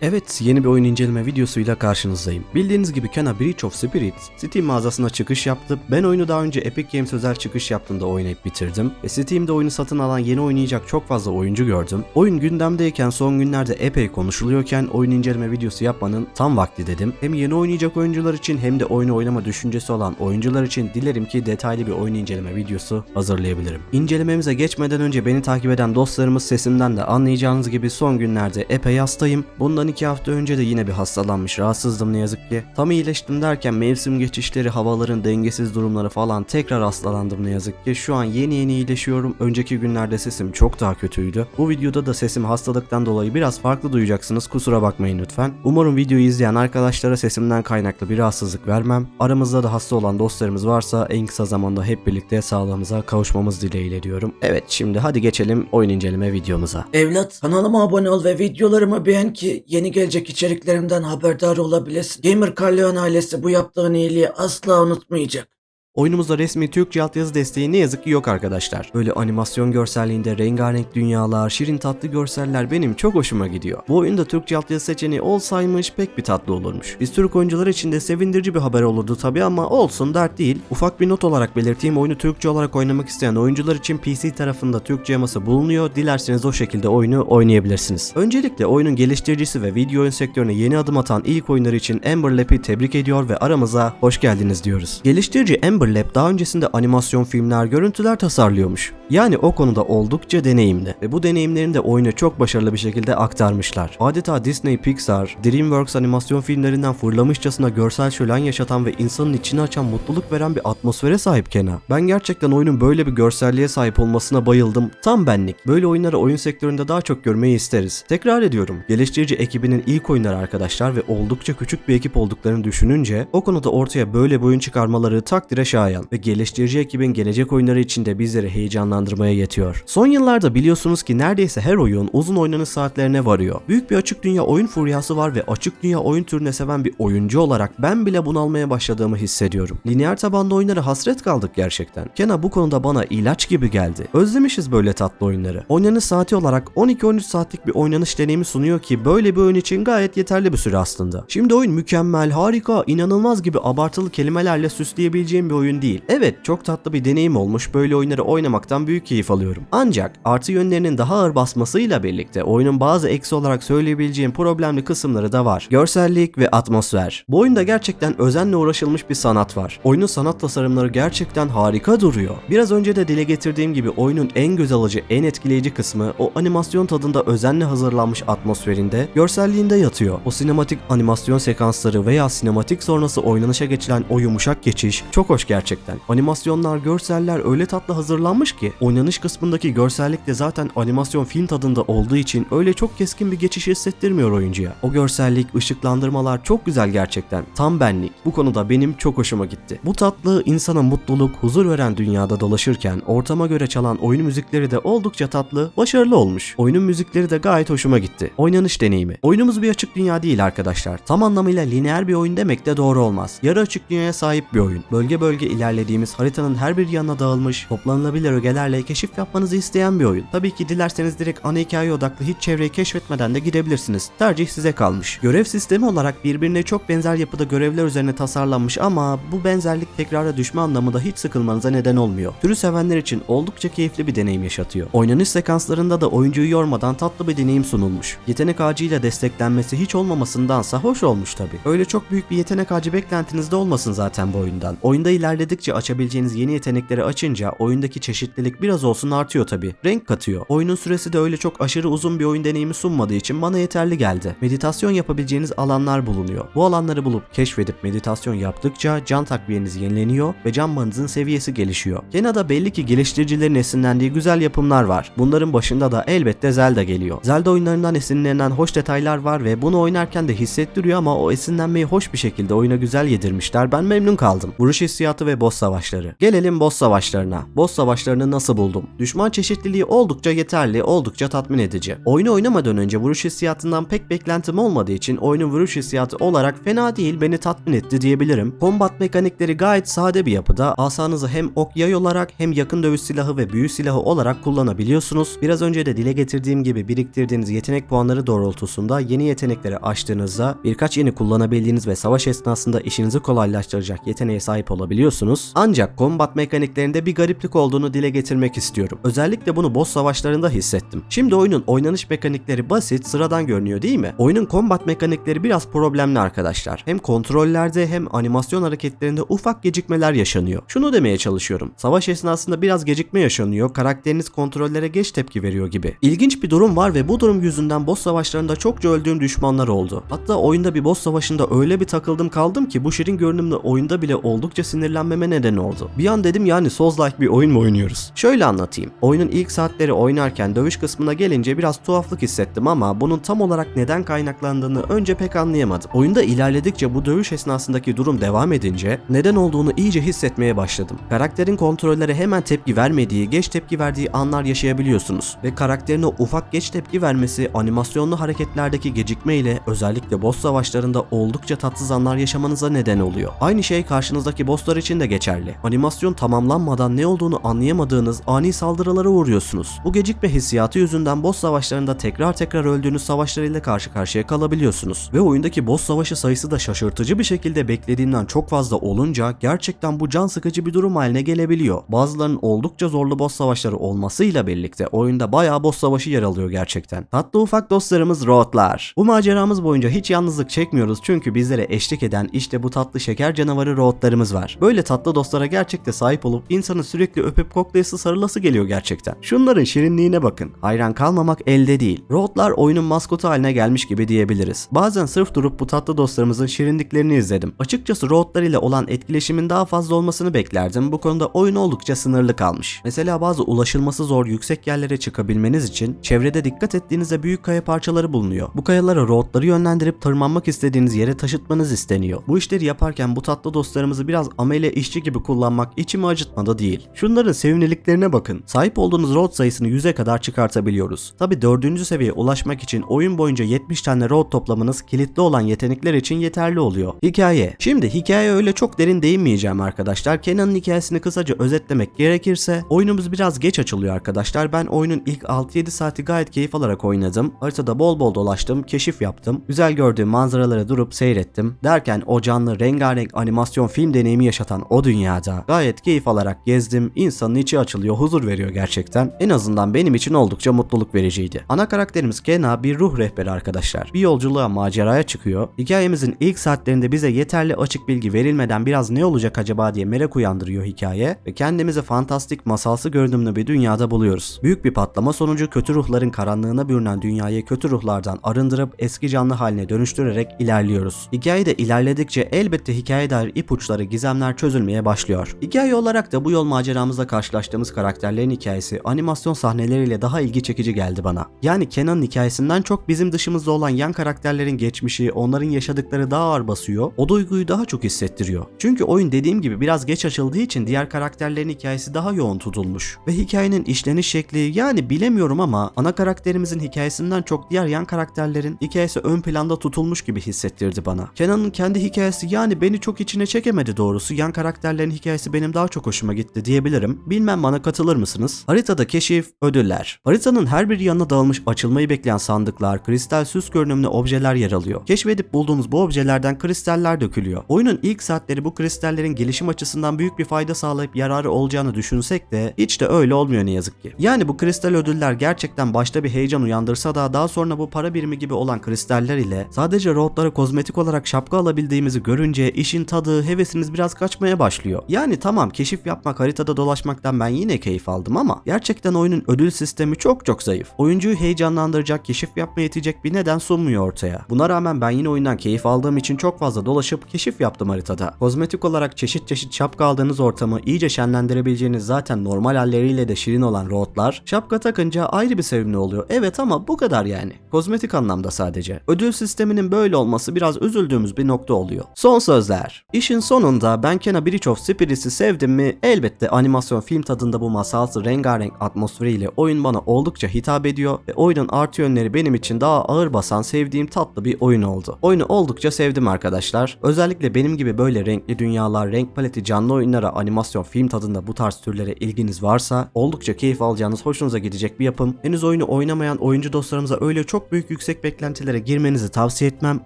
Evet, yeni bir oyun inceleme videosuyla karşınızdayım. Bildiğiniz gibi Kena Breach of Spirits Steam mağazasına çıkış yaptı. Ben oyunu daha önce Epic Games özel çıkış yaptığında oynayıp bitirdim. Ve Steam'de oyunu satın alan yeni oynayacak çok fazla oyuncu gördüm. Oyun gündemdeyken, son günlerde epey konuşuluyorken oyun inceleme videosu yapmanın tam vakti dedim. Hem yeni oynayacak oyuncular için hem de oyunu oynama düşüncesi olan oyuncular için dilerim ki detaylı bir oyun inceleme videosu hazırlayabilirim. İncelememize geçmeden önce beni takip eden dostlarımız sesimden de anlayacağınız gibi son günlerde epey hastayım. Bundan 2 hafta önce de yine bir hastalanmış, rahatsızdım ne yazık ki. Tam iyileştim derken mevsim geçişleri, havaların dengesiz durumları falan tekrar hastalandım ne yazık ki. Şu an yeni iyileşiyorum. Önceki günlerde sesim çok daha kötüydü. Bu videoda da sesimi hastalıktan dolayı biraz farklı duyacaksınız. Kusura bakmayın lütfen. Umarım videoyu izleyen arkadaşlara sesimden kaynaklı bir rahatsızlık vermem. Aramızda da hasta olan dostlarımız varsa en kısa zamanda hep birlikte sağlığımıza kavuşmamız dileğiyle diyorum. Evet, şimdi hadi geçelim oyun inceleme videomuza. Evlat, kanalıma abone ol ve videolarımı beğen ki yeni gelecek içeriklerimden haberdar olabilesin. Gamer Carleon ailesi bu yaptığın iyiliği asla unutmayacak. Oyunumuzda resmi Türkçe altyazı desteği ne yazık ki yok arkadaşlar. Böyle animasyon görselliğinde rengarenk dünyalar, şirin tatlı görseller benim çok hoşuma gidiyor. Bu oyunda Türkçe altyazı seçeneği olsaymış pek bir tatlı olurmuş. Biz Türk oyuncular için de sevindirici bir haber olurdu tabi ama olsun, dert değil. Ufak bir not olarak belirteyim, oyunu Türkçe olarak oynamak isteyen oyuncular için PC tarafında Türkçe yaması bulunuyor. Dilerseniz o şekilde oyunu oynayabilirsiniz. Öncelikle oyunun geliştiricisi ve video oyun sektörüne yeni adım atan ilk oyunları için Ember Lab'i tebrik ediyor ve aramıza hoş geldiniz diyoruz. Geliştirici Ember Lab daha öncesinde animasyon filmler, görüntüler tasarlıyormuş. Yani o konuda oldukça deneyimli ve bu deneyimlerini de oyuna çok başarılı bir şekilde aktarmışlar. Adeta Disney, Pixar, DreamWorks animasyon filmlerinden fırlamışçasına görsel şölen yaşatan ve insanın içini açan, mutluluk veren bir atmosfere sahip Kena. Ben gerçekten oyunun böyle bir görselliğe sahip olmasına bayıldım. Tam benlik. Böyle oyunları oyun sektöründe daha çok görmeyi isteriz. Tekrar ediyorum, geliştirici ekibinin ilk oyunları arkadaşlar ve oldukça küçük bir ekip olduklarını düşününce o konuda ortaya böyle bir oyun çıkarmaları takdire şayan ve geliştirici ekibin gelecek oyunları için de bizleri heyecanlandırmaya yetiyor. Son yıllarda biliyorsunuz ki neredeyse her oyun uzun oynanış saatlerine varıyor. Büyük bir açık dünya oyun furyası var ve açık dünya oyun türüne seven bir oyuncu olarak ben bile bunalmaya başladığımı hissediyorum. Lineer tabanlı oyunlara hasret kaldık gerçekten. Kena bu konuda bana ilaç gibi geldi. Özlemişiz böyle tatlı oyunları. Oynanış saati olarak 12-13 saatlik bir oynanış deneyimi sunuyor ki böyle bir oyun için gayet yeterli bir süre aslında. Şimdi oyun mükemmel, harika, inanılmaz gibi abartılı kelimelerle süsleyebileceğim bir oyun değil. Evet, çok tatlı bir deneyim olmuş. Böyle oyunları oynamaktan büyük keyif alıyorum. Ancak artı yönlerinin daha ağır basmasıyla birlikte oyunun bazı eksi olarak söyleyebileceğim problemli kısımları da var. Görsellik ve atmosfer. Bu oyunda gerçekten özenle uğraşılmış bir sanat var. Oyunun sanat tasarımları gerçekten harika duruyor. Biraz önce de dile getirdiğim gibi oyunun en göz alıcı, en etkileyici kısmı o animasyon tadında özenle hazırlanmış atmosferinde, görselliğinde yatıyor. O sinematik animasyon sekansları veya sinematik sonrası oynanışa geçilen o yumuşak geçiş çok hoş gerçekten. Animasyonlar, görseller öyle tatlı hazırlanmış ki oynanış kısmındaki görsellik de zaten animasyon film tadında olduğu için öyle çok keskin bir geçiş hissettirmiyor oyuncuya. O görsellik, ışıklandırmalar çok güzel gerçekten. Tam benlik. Bu konuda benim çok hoşuma gitti. Bu tatlı, insana mutluluk, huzur veren dünyada dolaşırken ortama göre çalan oyun müzikleri de oldukça tatlı, başarılı olmuş. Oyunun müzikleri de gayet hoşuma gitti. Oynanış deneyimi. Oyunumuz bir açık dünya değil arkadaşlar. Tam anlamıyla lineer bir oyun demek de doğru olmaz. Yarı açık dünyaya sahip bir oyun. Bölge bölge ilerlediğimiz, haritanın her bir yanına dağılmış, toplanılabilir ögelerle keşif yapmanızı isteyen bir oyun. Tabii ki dilerseniz direkt ana hikaye odaklı hiç çevreyi keşfetmeden de gidebilirsiniz. Tercih size kalmış. Görev sistemi olarak birbirine çok benzer yapıda görevler üzerine tasarlanmış ama bu benzerlik tekrara düşme anlamında hiç sıkılmanıza neden olmuyor. Türü sevenler için oldukça keyifli bir deneyim yaşatıyor. Oynanış sekanslarında da oyuncuyu yormadan tatlı bir deneyim sunulmuş. Yetenek ağacıyla desteklenmesi hiç olmamasındansa hoş olmuş tabii. Öyle çok büyük bir yetenek ağacı beklentinizde olmasın zaten bu oyundan. Oyunda ilerledikçe açabileceğiniz yeni yetenekleri açınca oyundaki çeşitlilik biraz olsun artıyor tabii. Renk katıyor. Oyunun süresi de öyle çok aşırı uzun bir oyun deneyimi sunmadığı için bana yeterli geldi. Meditasyon yapabileceğiniz alanlar bulunuyor. Bu alanları bulup keşfedip meditasyon yaptıkça can takviyeniz yenileniyor ve can bandınızın seviyesi gelişiyor. Gene de belli ki geliştiricilerin esinlendiği güzel yapımlar var. Bunların başında da elbette Zelda geliyor. Zelda oyunlarından esinlenen hoş detaylar var ve bunu oynarken de hissettiriyor ama o esinlenmeyi hoş bir şekilde oyuna güzel yedirmişler. Ben memnun kaldım. Vuruş hissiyatı hissiyatı ve boss savaşları. Gelelim boss savaşlarına. Boss savaşlarını nasıl buldum? Düşman çeşitliliği oldukça yeterli, oldukça tatmin edici. Oyunu oynamadan önce vuruş hissiyatından pek beklentim olmadığı için oyunun vuruş hissiyatı olarak fena değil, beni tatmin etti diyebilirim. Combat mekanikleri gayet sade bir yapıda. Asanızı hem ok yay olarak hem yakın dövüş silahı ve büyü silahı olarak kullanabiliyorsunuz. Biraz önce de dile getirdiğim gibi biriktirdiğiniz yetenek puanları doğrultusunda yeni yetenekleri açtığınızda birkaç yeni kullanabildiğiniz ve savaş esnasında işinizi kolaylaştıracak yeteneğe sahip olabiliyorsunuz. Ancak combat mekaniklerinde bir gariplik olduğunu dile getirmek istiyorum. Özellikle bunu boss savaşlarında hissettim. Şimdi oyunun oynanış mekanikleri basit, sıradan görünüyor değil mi? Oyunun combat mekanikleri biraz problemli arkadaşlar. Hem kontrollerde hem animasyon hareketlerinde ufak gecikmeler yaşanıyor. Şunu demeye çalışıyorum. Savaş esnasında biraz gecikme yaşanıyor. Karakteriniz kontrollere geç tepki veriyor gibi. İlginç bir durum var ve bu durum yüzünden boss savaşlarında çokça öldüğüm düşmanlar oldu. Hatta oyunda bir boss savaşında öyle bir takıldım kaldım ki bu şirin görünümlü oyunda bile oldukça sinirlenmeme neden oldu. Bir an dedim yani Souls-like bir oyun mu oynuyoruz? Şöyle anlatayım. Oyunun ilk saatleri oynarken dövüş kısmına gelince biraz tuhaflık hissettim ama bunun tam olarak neden kaynaklandığını önce pek anlayamadım. Oyunda ilerledikçe bu dövüş esnasındaki durum devam edince neden olduğunu iyice hissetmeye başladım. Karakterin kontrollere hemen tepki vermediği, geç tepki verdiği anlar yaşayabiliyorsunuz ve karakterin o ufak geç tepki vermesi animasyonlu hareketlerdeki gecikme ile özellikle boss savaşlarında oldukça tatsız anlar yaşamanıza neden oluyor. Aynı şey karşınızdaki bosslar için de geçerli. Animasyon tamamlanmadan ne olduğunu anlayamadığınız ani saldırılara uğruyorsunuz. Bu gecikme hissiyatı yüzünden boss savaşlarında tekrar öldüğünüz savaşlarıyla karşı karşıya kalabiliyorsunuz. Ve oyundaki boss savaşı sayısı da şaşırtıcı bir şekilde beklediğimden çok fazla olunca gerçekten bu can sıkıcı bir durum haline gelebiliyor. Bazılarının oldukça zorlu boss savaşları olmasıyla birlikte oyunda bayağı boss savaşı yer alıyor gerçekten. Tatlı ufak dostlarımız Road'lar. Bu maceramız boyunca hiç yalnızlık çekmiyoruz çünkü bizlere eşlik eden işte bu tatlı şeker canavarı Road'larımız var. Böyle tatlı dostlara gerçekten sahip olup insanı sürekli öpüp koklayası sarılası geliyor gerçekten. Şunların şirinliğine bakın. Hayran kalmamak elde değil. Road'lar oyunun maskotu haline gelmiş gibi diyebiliriz. Bazen sırf durup bu tatlı dostlarımızın şirinliklerini izledim. Açıkçası Road'lar ile olan etkileşimin daha fazla olmasını beklerdim. Bu konuda oyun oldukça sınırlı kalmış. Mesela bazı ulaşılması zor yüksek yerlere çıkabilmeniz için çevrede dikkat ettiğinizde büyük kaya parçaları bulunuyor. Bu kayalara Road'ları yönlendirip tırmanmak istediğiniz yere taşıtmanız isteniyor. Bu işleri yaparken bu tatlı dostlarımızı biraz amele işçi gibi kullanmak içimi acıtmadı değil. Şunların sevimliliklerine bakın. Sahip olduğunuz Road sayısını 100'e kadar çıkartabiliyoruz. Tabi 4. seviyeye ulaşmak için oyun boyunca 70 tane Road toplamanız kilitli olan yetenekler için yeterli oluyor. Hikaye. Şimdi hikaye öyle çok derin değinmeyeceğim arkadaşlar. Kenan'ın hikayesini kısaca özetlemek gerekirse oyunumuz biraz geç açılıyor arkadaşlar. Ben oyunun ilk 6-7 saati gayet keyif alarak oynadım. Haritada bol bol dolaştım, keşif yaptım. Güzel gördüğüm manzaralara durup seyrettim. Derken o canlı rengarenk animasyon film deneyimi yaşatan o dünyada gayet keyif alarak gezdim. İnsanın içi açılıyor, huzur veriyor gerçekten. En azından benim için oldukça mutluluk vericiydi. Ana karakterimiz Kena bir ruh rehberi arkadaşlar. Bir yolculuğa, maceraya çıkıyor. Hikayemizin ilk saatlerinde bize yeterli açık bilgi verilmeden biraz ne olacak acaba diye merak uyandırıyor hikaye ve kendimizi fantastik, masalsı görünümlü bir dünyada buluyoruz. Büyük bir patlama sonucu kötü ruhların karanlığına bürünen dünyayı kötü ruhlardan arındırıp eski canlı haline dönüştürerek ilerliyoruz. Hikayede ilerledikçe elbette hikayeye dair ipuçları, gizemler çözülmeye başlıyor. Hikaye olarak da bu yol maceramızda karşılaştığımız karakterlerin hikayesi animasyon sahneleriyle daha ilgi çekici geldi bana. Yani Kenan'ın hikayesinden çok bizim dışımızda olan yan karakterlerin geçmişi, onların yaşadıkları daha ağır basıyor. O duyguyu daha çok hissettiriyor. Çünkü oyun dediğim gibi biraz geç açıldığı için diğer karakterlerin hikayesi daha yoğun tutulmuş. Ve hikayenin işleniş şekli yani bilemiyorum ama ana karakterimizin hikayesinden çok diğer yan karakterlerin hikayesi ön planda tutulmuş gibi hissettirdi bana. Kenan'ın kendi hikayesi yani beni çok içine çekemedi doğrusu. Yan karakterlerin hikayesi benim daha çok hoşuma gitti diyebilirim. Bilmem bana katılır mısınız? Haritada keşif, ödüller. Haritanın her bir yanına dağılmış açılmayı bekleyen sandıklar, kristal süs görünümlü objeler yer alıyor. Keşfedip bulduğunuz bu objelerden kristaller dökülüyor. Oyunun ilk saatleri bu kristallerin gelişim açısından büyük bir fayda sağlayıp yararı olacağını düşünsek de hiç de öyle olmuyor ne yazık ki. Yani bu kristal ödüller gerçekten başta bir heyecan uyandırsa da daha sonra bu para birimi gibi olan kristaller ile sadece Road'lara kozmetik olarak şapka alabildiğimizi görünce işin tadı, hevesiniz biraz kaçmaya başlıyor. Yani tamam keşif yapmak, haritada dolaşmaktan ben yine keyif aldım ama gerçekten oyunun ödül sistemi çok zayıf. Oyuncuyu heyecanlandıracak, keşif yapmaya yetecek bir neden sunmuyor ortaya. Buna rağmen ben yine oyundan keyif aldığım için çok fazla dolaşıp keşif yaptım haritada. Kozmetik olarak çeşit şapka aldığınız ortamı iyice şenlendirebileceğiniz zaten normal halleriyle de şirin olan Road'lar şapka takınca ayrı bir sevimli oluyor. Evet ama bu kadar yani. Kozmetik anlamda sadece. Ödül sisteminin böyle olması biraz üzüldüğümüz bir nokta oluyor. Son sözler. İşin sonunda ben Kena Bridge of Spirits'i sevdim mi? Elbette animasyon film tadında bu masalsı rengarenk atmosferiyle oyun bana oldukça hitap ediyor ve oyunun artı yönleri benim için daha ağır basan sevdiğim tatlı bir oyun oldu. Oyunu oldukça sevdim arkadaşlar. Özellikle benim gibi böyle renkli dünyalar, renk paleti, canlı oyunlara, animasyon film tadında bu tarz türlere ilginiz varsa oldukça keyif alacağınız, hoşunuza gidecek bir yapım. Henüz oyunu oynamayan oyuncu dostlarımıza öyle çok büyük yüksek beklentilere girmenizi tavsiye etmem.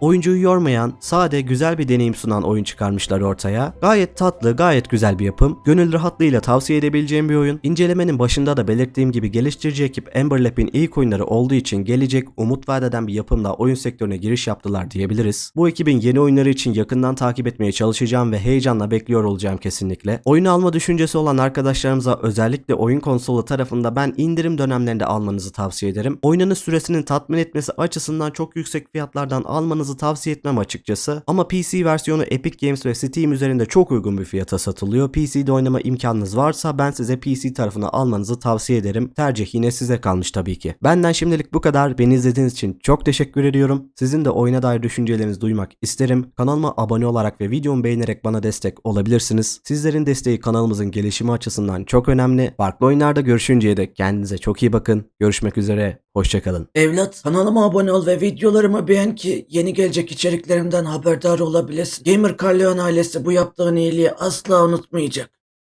Oyuncuyu yormayan, sade, güzel bir deneyim sunan oyun çıkarmışlar ortaya. Gayet tatlı, gayet güzel bir yapım. Gönül rahatlığıyla tavsiye edebileceğim bir oyun. İncelemenin başında da belirttiğim gibi geliştirici ekip Ember Lab'in ilk oyunları olduğu için gelecek, umut vaat eden bir yapımla oyun sektörüne giriş yaptılar diyebiliriz. Bu ekibin yeni oyunları için yakından takip etmeye çalışacağım ve heyecanla bekliyor olacağım kesinlikle. Oyunu alma düşüncesi olan arkadaşlarımıza özellikle oyun konsolu tarafında ben indirim dönemlerinde almanızı tavsiye ederim. Oynanış süresinin tatmin etmesi açısından çok yüksek fiyatlardan almanızı tavsiye etmem açıkçası. Ama PC versiyonu Epic Games ve Steam üzerinde çok uygun bir fiyata satılıyor. PC'de oynama imkanınız varsa ben size PC tarafına almanızı tavsiye ederim. Tercih yine size kalmış tabii ki. Benden şimdilik bu kadar. Beni izlediğiniz için çok teşekkür ediyorum. Sizin de oyuna dair düşüncelerinizi duymak isterim. Kanalıma abone olarak ve videomu beğenerek bana destek olabilirsiniz. Sizlerin desteği kanalımızın gelişimi açısından çok önemli. Farklı oyunlarda görüşünceye dek kendinize çok iyi bakın. Görüşmek üzere. Hoşçakalın. Evlat, kanalıma abone ol ve videolarımı beğen ki yeni gelecek içeriklerimden haberdar olabilesin. Gamer Carleon ailesi bu yaptığın iyiliği asla unutmayacak.